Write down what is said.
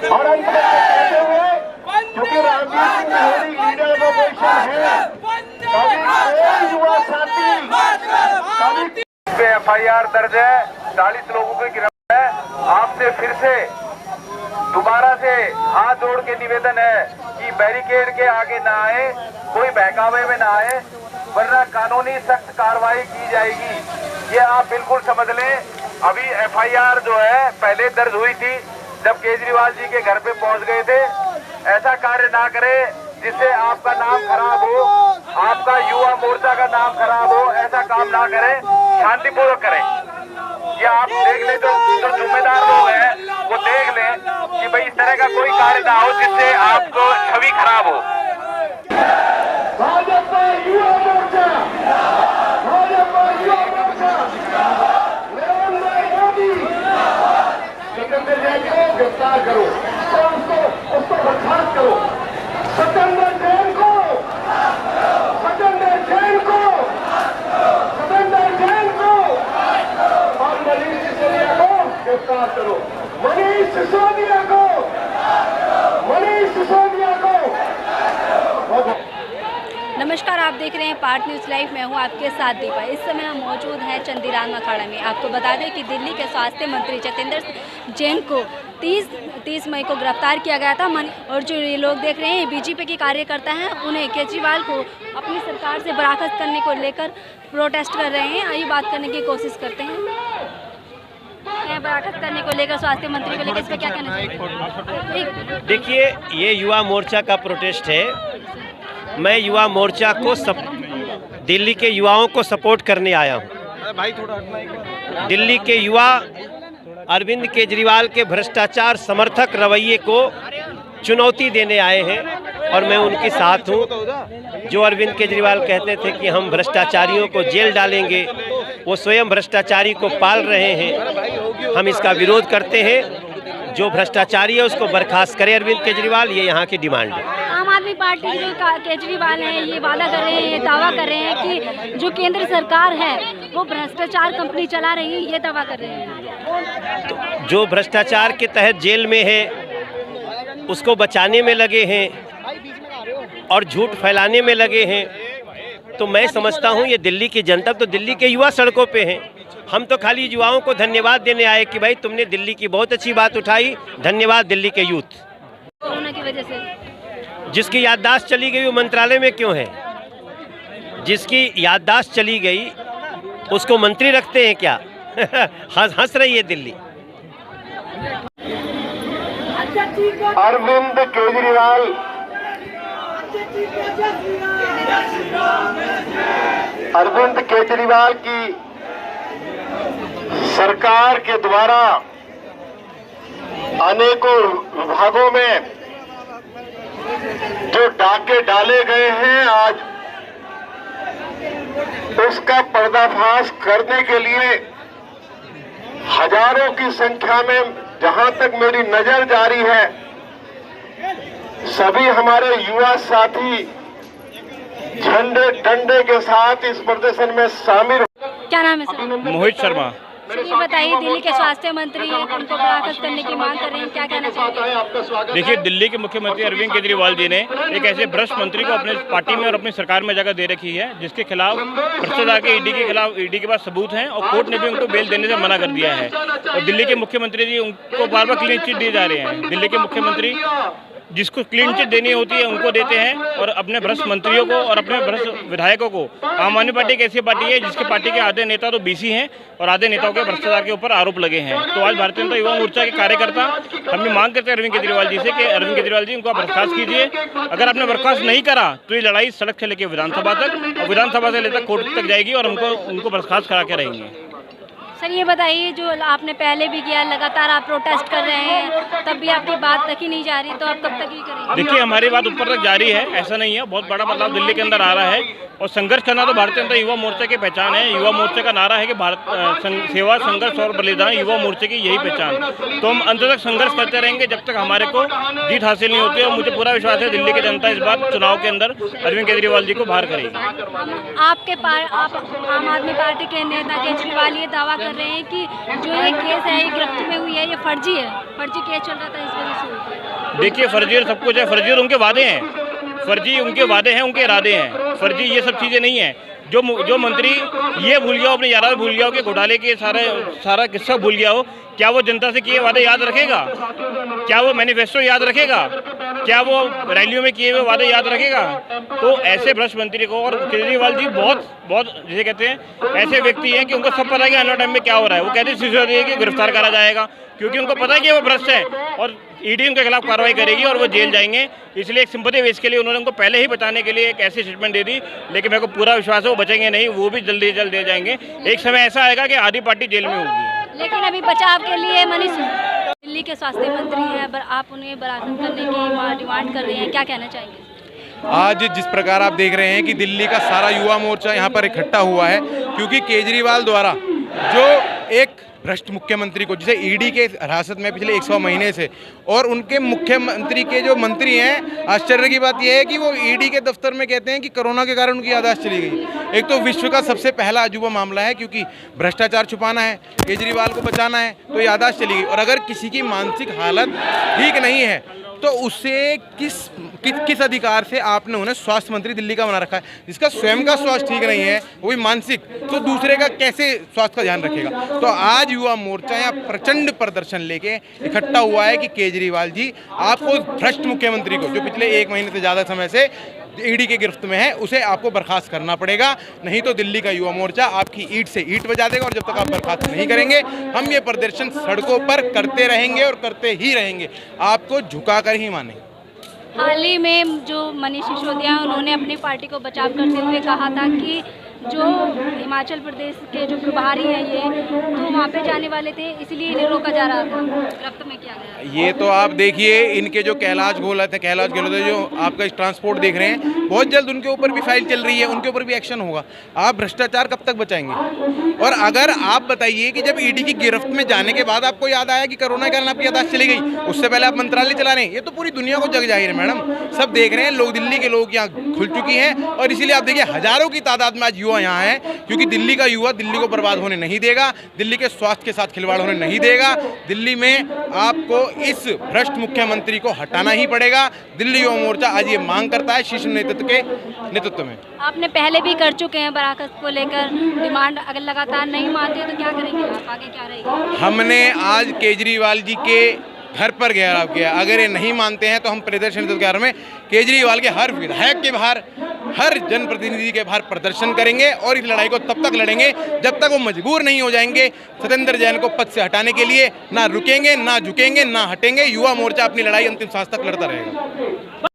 और अंत में कहते हुए, क्योंकि रणजीत सिंह लीडर ऑपोजिशन है, कभी कोई युवा साथी कभी FIR दर्ज है, 40 लोगों की गिरफ्तार है। आपसे फिर से दोबारा से हाथ जोड़ के निवेदन है कि बैरिकेड के आगे ना आए, कोई बहकावे में ना आए, वरना कानूनी सख्त कार्रवाई की जाएगी। ये आप बिल्कुल समझ लें। अभी FIR जो है पहले दर्ज हुई थी जब केजरीवाल जी के घर पे पहुंच गए थे। ऐसा कार्य ना करें जिससे आपका नाम खराब हो, आपका युवा मोर्चा का नाम खराब हो। ऐसा काम ना करें, शांतिपूर्वक करें। ये आप देख लें, जो जिम्मेदार लोग हैं वो देख लें कि भाई इस तरह का कोई कार्य ना हो जिससे आपको छवि खराब हो। भाजपा युवा मोर्चा, भाजपा युवा मोर्चा, नरेंद्र मोदी सत्येंद्र जैन को गिरफ्तार करो और उसको बर्खास्त करो। सत्येंद्र जैन को, सत्येंद्र जैन को, सत्येंद्र जैन को और मनीष सिसोदिया को गिरफ्तार करो। मनीष सिसोदिया को, मनीष सिसोदिया को। नमस्कार, आप देख रहे हैं पार्ट न्यूज़ लाइव। मैं हूं आपके साथ दीपा। इस समय हम मौजूद हैं चंदीराम अखाड़ा में। आपको बता दें कि दिल्ली के स्वास्थ्य मंत्री सत्येंद्र जैन को 30 मई को गिरफ्तार किया गया था। और जो ये लोग देख रहे हैं, बीजेपी के कार्यकर्ता हैं, उन्हें केजरीवाल को अपनी सरकार से बर्खास्त करने को लेकर प्रोटेस्ट कर रहे हैं। आइए बात करने की कोशिश करते हैं। बर्खास्त करने को लेकर, स्वास्थ्य मंत्री को लेकर, इस पर क्या कहना चाहिए? देखिए, ये युवा मोर्चा का प्रोटेस्ट है। मैं युवा मोर्चा को दिल्ली के युवाओं को सपोर्ट करने आया हूँ। दिल्ली के युवा अरविंद केजरीवाल के भ्रष्टाचार समर्थक रवैये को चुनौती देने आए हैं और मैं उनके साथ हूँ। जो अरविंद केजरीवाल कहते थे कि हम भ्रष्टाचारियों को जेल डालेंगे, वो स्वयं भ्रष्टाचारी को पाल रहे हैं। हम इसका विरोध करते हैं। जो भ्रष्टाचारी है उसको बर्खास्त करे अरविंद केजरीवाल, ये यहाँ की डिमांड है। आम आदमी पार्टी जो केजरीवाल हैं, ये वादा कर रहे हैं, ये दावा कर रहे हैं कि जो केंद्र सरकार है वो भ्रष्टाचार कंपनी चला रही है, ये दावा कर रहे हैं। तो जो भ्रष्टाचार के तहत जेल में है उसको बचाने में लगे हैं और झूठ फैलाने में लगे हैं। तो मैं समझता हूँ ये दिल्ली की जनता, तो दिल्ली के युवा सड़कों पे हैं। हम तो खाली युवाओं को धन्यवाद देने आए कि भाई तुमने दिल्ली की बहुत अच्छी बात उठाई, धन्यवाद दिल्ली के यूथ। कोरोना की वजह से जिसकी याददाश्त चली गई वो मंत्रालय में क्यों है? जिसकी याददाश्त चली गई उसको मंत्री रखते हैं क्या? हंस रही है दिल्ली। अरविंद केजरीवाल की सरकार के द्वारा अनेकों विभागों में जो डाके डाले गए हैं, आज उसका पर्दाफाश करने के लिए हजारों की संख्या में, जहां तक मेरी नजर जारी है, सभी हमारे युवा साथी झंडे डंडे के साथ इस प्रदर्शन में शामिल। क्या नाम है सर? मोहित शर्मा। ये बताइए, दिल्ली के स्वास्थ्य मंत्री हैं, उनको बर्खास्त करने की मांग कर रहे हैं, क्या कहना चाहिए? देखिए, दिल्ली के मुख्यमंत्री अरविंद केजरीवाल जी ने एक ऐसे भ्रष्ट मंत्री को अपने पार्टी में और अपनी सरकार में जगह दे रखी है जिसके खिलाफ भ्रष्टाचार के ईडी के पास सबूत हैं और कोर्ट ने भी उनको बेल देने से मना कर दिया है। और दिल्ली के मुख्यमंत्री जी उनको बार बार क्लीन चिट दिए जा रहे हैं। दिल्ली के मुख्यमंत्री जिसको क्लीन चिट देनी होती है उनको देते हैं और अपने भ्रष्ट मंत्रियों को और अपने भ्रष्ट विधायकों को। आम आदमी पार्टी एक ऐसी पार्टी है जिसके पार्टी के आधे नेता तो BC हैं और आधे नेताओं के भ्रष्टाचार के ऊपर आरोप लगे हैं। तो आज भारतीय जनता युवा मोर्चा के कार्यकर्ता हम ये मांग करते हैं अरविंद केजरीवाल जी से कि अरविंद केजरीवाल जी उनको बर्खास्त कीजिए। अगर आपने बर्खास्त नहीं करा तो ये लड़ाई सड़क से लेकर विधानसभा तक और विधानसभा से लेकर कोर्ट तक जाएगी और उनको बर्खास्त करा के रहेंगे। सर ये बताइए, जो आपने पहले भी किया, लगातार आप प्रोटेस्ट कर रहे हैं, तब भी आपकी बात तक ही नहीं जा रही, तो आप कब तक ही करेंगे? देखिए, हमारी बात ऊपर तक जारी है, ऐसा नहीं है। बहुत बड़ा बदलाव दिल्ली के अंदर आ रहा है और संघर्ष करना तो भारतीय जनता युवा मोर्चा की पहचान है। युवा मोर्चा का नारा है कि भारत सेवा, संघर्ष और बलिदान, युवा मोर्चे की यही पहचान। तो हम अंत तक संघर्ष करते रहेंगे जब तक हमारे को जीत हासिल नहीं होती। और मुझे पूरा विश्वास है दिल्ली की जनता इस बार चुनाव के अंदर अरविंद केजरीवाल जी को बाहर करेगी। आप आम आदमी पार्टी के नेता केजरीवाल ये दावा कर कर रहे हैं कि जो ये केस है ये गिरफ्त में हुई है ये फर्जी है, फर्जी केस चल रहा था इस वजह से हुई है। देखिए फर्जी और सब कुछ है, फर्जी और उनके वादे हैं, फर्जी उनके वादे हैं, उनके इरादे हैं, फर्जी ये सब चीज़ें नहीं है। जो मंत्री ये भूल गया हो, अपनी याद भूल गया हो कि घोटाले के सारा किस्सा भूल गया हो, क्या वो जनता से किए वादे याद रखेगा? क्या वो मैनिफेस्टो याद रखेगा? क्या वो रैलियों में किए हुए वादे याद रखेगा? तो ऐसे भ्रष्ट मंत्री को, और केजरीवाल जी बहुत जिसे कहते हैं ऐसे व्यक्ति हैं कि उनको सब पता है कि आने टाइम में क्या हो रहा है। वो कहते हैं सिसियोरी कि गिरफ्तार करा जाएगा, क्योंकि उनको पता है कि वो भ्रष्ट है और ईडी उनके खिलाफ कार्रवाई करेगी और वो जेल जाएंगे। इसलिए एक सिंपैथी बेस के लिए उन्होंने उनको पहले ही बचाने के लिए एक ऐसी स्टेटमेंट दे दी, लेकिन मेरे को पूरा विश्वास है वो बचेंगे नहीं, वो भी जल्दी से जल्द दे जाएंगे। एक समय ऐसा आएगा कि आधी पार्टी जेल में होगी। लेकिन अभी बचाव के लिए मनीष दिल्ली के स्वास्थ्य मंत्री हैं, आप उन्हें बरामद करने की डिमांड कर रहे हैं, क्या कहना चाहेंगे? आज जिस प्रकार आप देख रहे हैं कि दिल्ली का सारा युवा मोर्चा यहाँ पर इकट्ठा हुआ है, क्योंकि केजरीवाल द्वारा जो एक भ्रष्ट मुख्यमंत्री को, जिसे ईडी के हिरासत में पिछले 100 महीने से, और उनके मुख्यमंत्री के जो मंत्री हैं, आश्चर्य की बात यह है कि वो ईडी के दफ्तर में कहते हैं कि कोरोना के कारण उनकी याददाश्त चली गई। एक तो विश्व का सबसे पहला अजूबा मामला है, क्योंकि भ्रष्टाचार छुपाना है, केजरीवाल को बचाना है, तो याददाश्त चली गई। और अगर किसी की मानसिक हालत ठीक नहीं है तो उससे किस अधिकार से आपने उन्हें स्वास्थ्य मंत्री दिल्ली का बना रखा है, जिसका स्वयं का स्वास्थ्य ठीक नहीं है, वो भी मानसिक, तो दूसरे का कैसे स्वास्थ्य का ध्यान रखेगा? तो आज युवा मोर्चा यहाँ प्रचंड प्रदर्शन लेके इकट्ठा हुआ है कि केजरीवाल जी, आपको भ्रष्ट मुख्यमंत्री को, जो पिछले 1 महीने से ज़्यादा समय से ईडी के गिरफ्त में है, उसे आपको बर्खास्त करना पड़ेगा, नहीं तो दिल्ली का युवा मोर्चा आपकी ईंट से ईंट बजा देगा। और जब तक आप बर्खास्त नहीं करेंगे, हम ये प्रदर्शन सड़कों पर करते रहेंगे और करते ही रहेंगे, आपको झुका कर ही मानेंगे। हाल ही में जो मनीष सिसोदिया उन्होंने अपनी पार्टी को बचाव करते हुए कहा था कि जो हिमाचल प्रदेश के जो प्रभारी हैं ये तो वहाँ पे जाने वाले थे, इसलिए इन्हें रोका जा रहा था, गिरफ्त में किया गया। ये तो आप देखिए, इनके जो कैलाश गहलोत है, जो आपका ट्रांसपोर्ट देख रहे हैं, बहुत जल्द उनके ऊपर भी फाइल चल रही है, उनके ऊपर भी एक्शन होगा। आप भ्रष्टाचार कब तक बचाएंगे? और अगर आप बताइए कि जब ईडी की गिरफ्त में जाने के बाद आपको याद आया कि कोरोना के कारण आपकी याददाश्त चली गई, उससे पहले आप मंत्रालय चला रहे हैं, ये तो पूरी दुनिया को जग जाहिर है मैडम, सब देख रहे हैं लोग, दिल्ली के लोग यहाँ खुल चुकी हैं। और इसीलिए आप देखिए हजारों की तादाद में आज युवा यहाँ है, क्योंकि दिल्ली का युवा दिल्ली को बर्बाद होने नहीं देगा, दिल्ली के स्वास्थ्य के साथ खिलवाड़ होने नहीं देगा। दिल्ली में आपको इस भ्रष्ट मुख्यमंत्री को हटाना ही पड़ेगा। दिल्ली युवा मोर्चा आज ये मांग करता है शीर्ष नेतृत्व के नेतृत्व में। आपने पहले भी कर चुके हैं बरामद को लेकर डिमांड, अगर लगातार नहीं मानते तो क्या करेंगे आप, आगे क्या रहेगा? हमने आज केजरीवाल जी के घर पर घेराव किया, अगर ये नहीं मानते हैं तो हम प्रदर्शन में केजरीवाल के हर विधायक के बाहर, हर जनप्रतिनिधि के बाहर प्रदर्शन करेंगे। और इस लड़ाई को तब तक लड़ेंगे जब तक वो मजबूर नहीं हो जाएंगे सत्येंद्र जैन को पद से हटाने के लिए। ना रुकेंगे, ना झुकेंगे, ना हटेंगे। युवा मोर्चा अपनी लड़ाई अंतिम सांस तक लड़ता रहेगा।